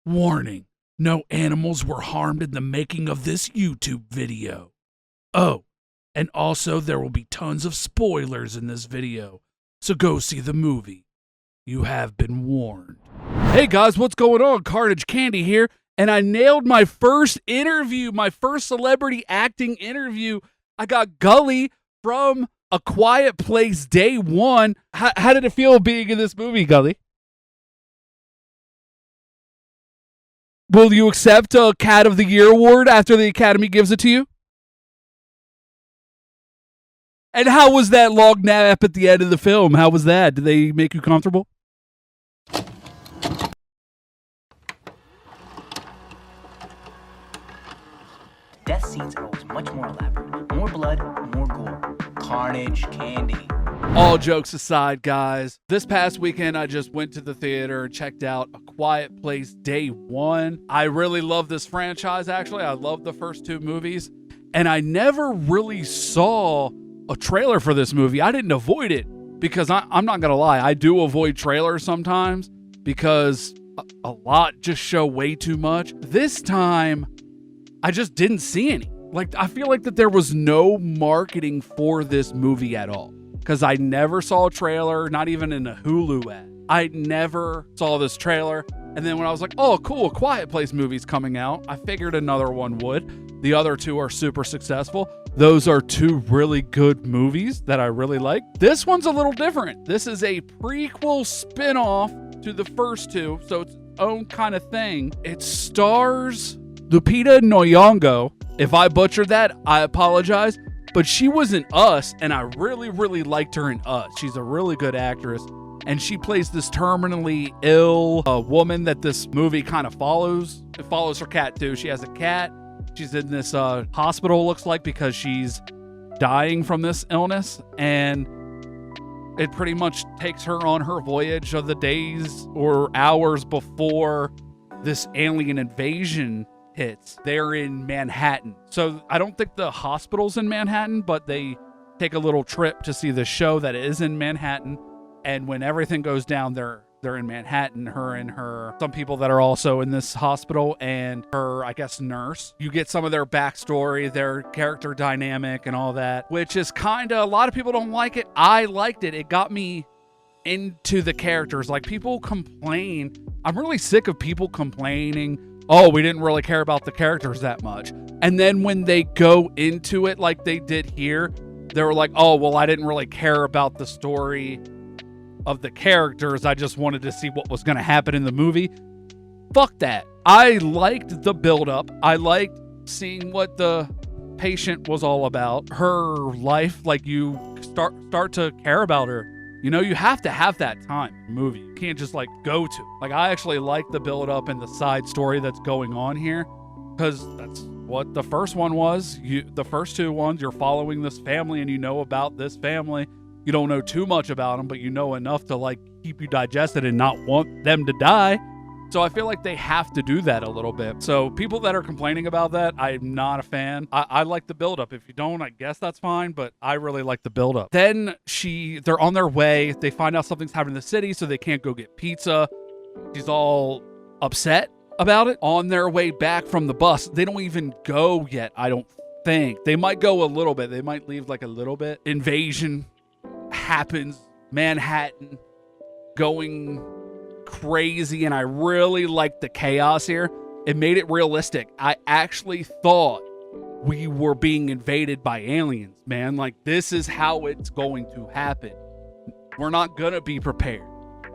Warning, no animals were harmed in the making of this YouTube video. Oh, and also there will be tons of spoilers in this video, so go see the movie. You have been warned. Hey guys, what's going on? Carnage Candy here, and I nailed my first interview, my first celebrity acting interview. I got Gully from A Quiet Place Day One. How did it feel being in this movie, Gully? Will you accept a Cat of the Year award after the Academy gives it to you? And how was that long nap at the end of the film? How was that? Did they make you comfortable? Death scenes are always much more elaborate. More blood, more gore. Carnage, candy. All jokes aside, guys, this past weekend I just went to the theater and checked out A Quiet Place Day One. I really love this franchise, actually. I love the first two movies. And I never really saw a trailer for this movie. I didn't avoid it because I'm not going to lie. I do avoid trailers sometimes because a lot just show way too much. This time, I just didn't see any. Like, I feel like that there was no marketing for this movie at all. Because I never saw a trailer, not even in a Hulu ad. I never saw this trailer. And then when I was like, oh, cool, A Quiet Place movie's coming out, I figured another one would. The other two are super successful. Those are two really good movies that I really like. This one's a little different. This is a prequel spin-off to the first two, so it's its own kind of thing. It stars Lupita Nyong'o. If I butchered that, I apologize. But she was in Us, and I really, really liked her in Us. She's a really good actress, and she plays this terminally ill woman that this movie kind of follows. It follows her cat, too. She has a cat. She's in this hospital, looks like, because she's dying from this illness, and it pretty much takes her on her voyage of the days or hours before this alien invasion hits. They're in Manhattan. So I don't think the hospital's in Manhattan, but they take a little trip to see the show that is in Manhattan. And when everything goes down, they're in Manhattan, her and some people that are also in this hospital, and her, I guess, nurse. You get some of their backstory, their character dynamic and all that, which is kind of, a lot of people don't like it. I liked it. It got me into the characters. Like, people complain. I'm really sick of people complaining, oh, we didn't really care about the characters that much. And then when they go into it like they did here, they were like, oh, well, I didn't really care about the story of the characters. I just wanted to see what was going to happen in the movie. Fuck that. I liked the buildup. I liked seeing what the patient was all about. Her life, like, you start to care about her. You know, you have to have that time in the movie. You can't just, like, go to. Like, I actually like the build-up and the side story that's going on here, because that's what the first one was. The first two ones, you're following this family, and you know about this family. You don't know too much about them, but you know enough to, like, keep you digested and not want them to die. So I feel like they have to do that a little bit. So people that are complaining about that, I'm not a fan. I like the buildup. If you don't, I guess that's fine, but I really like the buildup. Then they're on their way. They find out something's happening in the city, so they can't go get pizza. She's all upset about it. On their way back from the bus, they don't even go yet, I don't think. They might go a little bit. They might leave like a little bit. Invasion happens. Manhattan going crazy, and I really liked the chaos here. It made it realistic. I actually thought we were being invaded by aliens, man. Like, this is how it's going to happen. We're not gonna be prepared.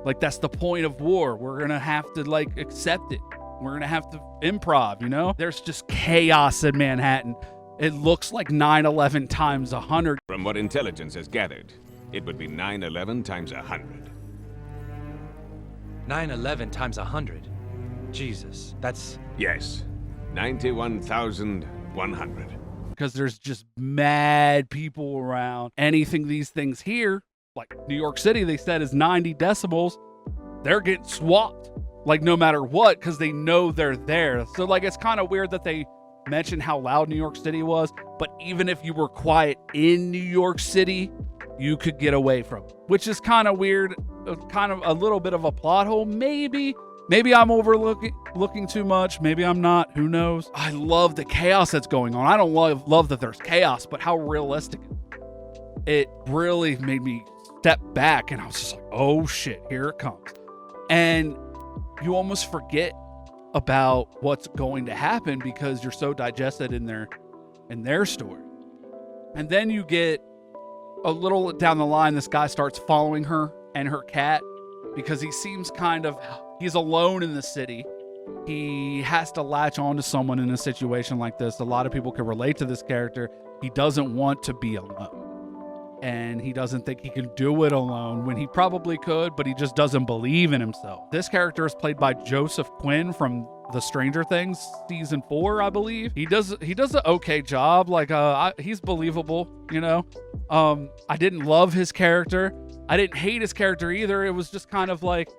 Like, that's the point of war. We're gonna have to, like, accept it. We're gonna have to improv, you know? There's just chaos in Manhattan. It looks like 9/11 times 100. From what intelligence has gathered, it would be 9/11 times 100. 9/11 times 100. Jesus, that's... Yes, 91,100. Because there's just mad people around. Anything these things here, like New York City, they said is 90 decibels, they're getting swapped. Like, no matter what, because they know they're there. So, like, it's kind of weird that they mentioned how loud New York City was, but even if you were quiet in New York City, you could get away from it, which is kind of weird, kind of a little bit of a plot hole, maybe, Maybe I'm looking too much. Maybe I'm not. Who knows? I love the chaos that's going on. I don't love that there's chaos, but how realistic it really made me step back, and I was just like, oh shit, here it comes. And you almost forget about what's going to happen because you're so digested in their story. And then you get a little down the line, this guy starts following her and her cat because he seems he's alone in the city. He has to latch on to someone in a situation like this. A lot of people can relate to this character. He doesn't want to be alone. And he doesn't think he can do it alone when he probably could, but he just doesn't believe in himself. This character is played by Joseph Quinn from the Stranger Things season 4, I believe. He does an okay job. He's believable, you know. I didn't love his character. I didn't hate his character either. It was just kind of like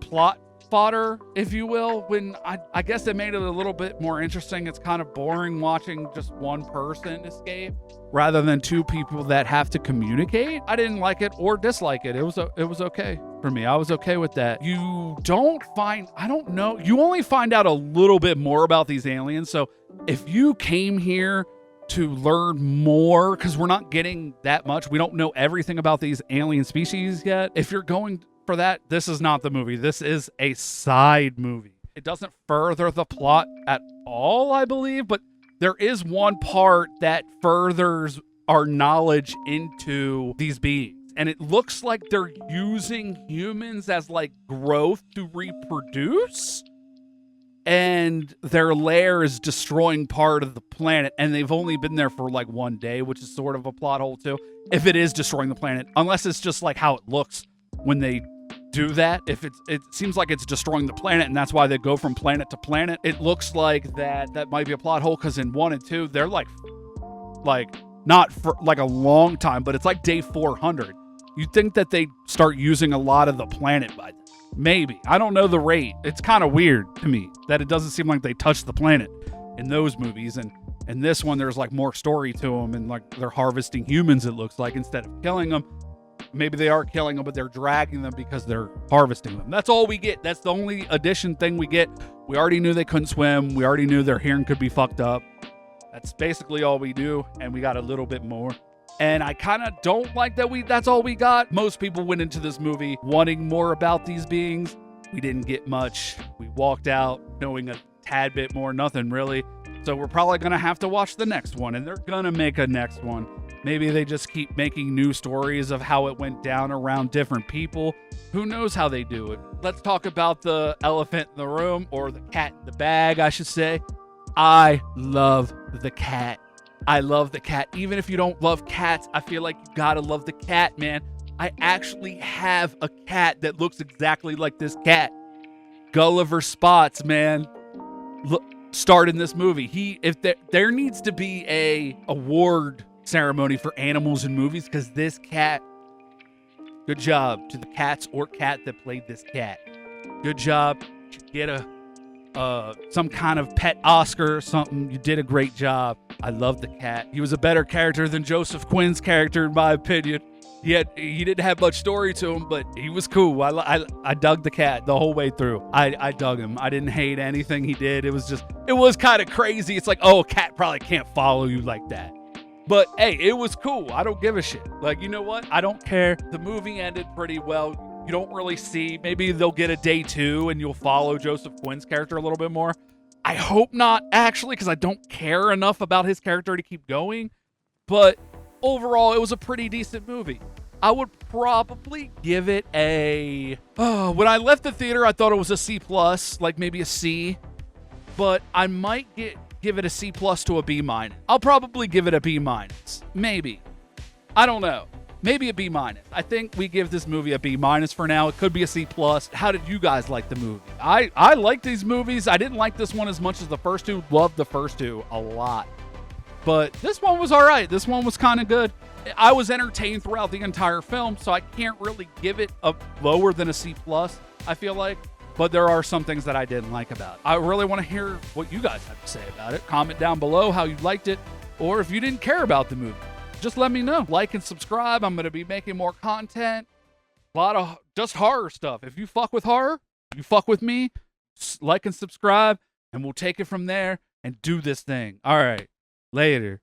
plot fodder, if you will, when I guess it made it a little bit more interesting. It's kind of boring watching just one person escape rather than two people that have to communicate. I didn't like it or dislike it. It was okay for me. I was okay with that. You only find out a little bit more about these aliens. So if you came here to learn more, because we're not getting that much, we don't know everything about these alien species yet. If you're going for that, this is not the movie. This is a side movie. It doesn't further the plot at all, I believe, but there is one part that furthers our knowledge into these beings. And it looks like they're using humans as like growth to reproduce. And their lair is destroying part of the planet. And they've only been there for like one day, which is sort of a plot hole too. If it is destroying the planet, unless it's just like how it looks when they do that. If it seems like it's destroying the planet, and that's why they go from planet to planet. It looks like that might be a plot hole, because in 1 and 2 they're like not for like a long time, but it's like day 400. You'd think that they start using a lot of the planet by then. Maybe. I don't know the rate. It's kind of weird to me that it doesn't seem like they touch the planet in those movies, and in this one there's like more story to them, and like they're harvesting humans, it looks like, instead of killing them. Maybe they are killing them, but they're dragging them because they're harvesting them. That's all we get. That's the only addition thing we get. We already knew they couldn't swim. We already knew their hearing could be fucked up. That's basically all we do, and we got a little bit more. And I kind of don't like that that's all we got. Most people went into this movie wanting more about these beings. We didn't get much. We walked out knowing a tad bit more, nothing really. So we're probably going to have to watch the next one, and they're going to make a next one. Maybe they just keep making new stories of how it went down around different people. Who knows how they do it? Let's talk about the elephant in the room, or the cat in the bag, I should say. I love the cat. I love the cat. Even if you don't love cats, I feel like you gotta love the cat, man. I actually have a cat that looks exactly like this cat. Gulliver Spots, man. Look, starred in this movie. If there needs to be a award ceremony for animals in movies, because this cat, good job to the cats or cat that played this cat. Good job. You get some kind of pet Oscar or something. You did a great job. I love the cat. He was a better character than Joseph Quinn's character, in my opinion. He didn't have much story to him, but he was cool. I dug the cat the whole way through. I dug him. I didn't hate anything he did. It was kind of crazy. It's like, oh, a cat probably can't follow you like that. But hey, it was cool. I don't give a shit. Like, you know what? I don't care. The movie ended pretty well. You don't really see. Maybe they'll get a day 2 and you'll follow Joseph Quinn's character a little bit more. I hope not, actually, because I don't care enough about his character to keep going. But overall, it was a pretty decent movie. I would probably give it a... when I left the theater, I thought it was a C+, like maybe a C. But I might give it a C+ to a B-. I'll probably give it a B-. Maybe. I don't know. Maybe a B-. I think we give this movie a B- for now. It could be a C+. How did you guys like the movie? I like these movies. I didn't like this one as much as the first two. Loved the first two a lot. But this one was all right. This one was kind of good. I was entertained throughout the entire film, so I can't really give it a lower than a C+, I feel like. But there are some things that I didn't like about it. I really want to hear what you guys have to say about it. Comment down below how you liked it, or if you didn't care about the movie. Just let me know. Like and subscribe. I'm going to be making more content. A lot of just horror stuff. If you fuck with horror, You fuck with me, like and subscribe, and we'll take it from there and do this thing. All right. Later.